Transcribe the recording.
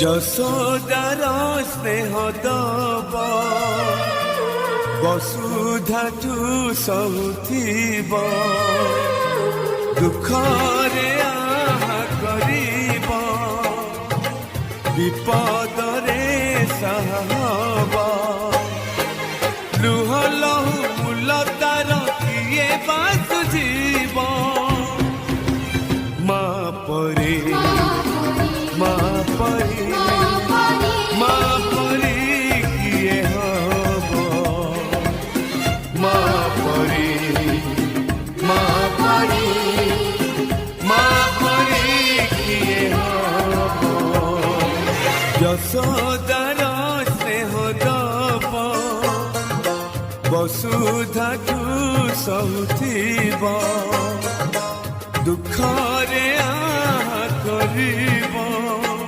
যশোদার স্নেহ দব বসুধাঠু সহুথিব দুঃখরে আহা করিব বিপদরে সাহব লুহ লহু মূল তার কিয়ে বা সুঝিব মা পরে মা পরে মা পরে কিয়ে হব মা পরে মা পরে মা পরে কিয়ে হব যশোদার স্নেহ দব বসুধাঠু সহুথিব দুঃখরে আহা করিব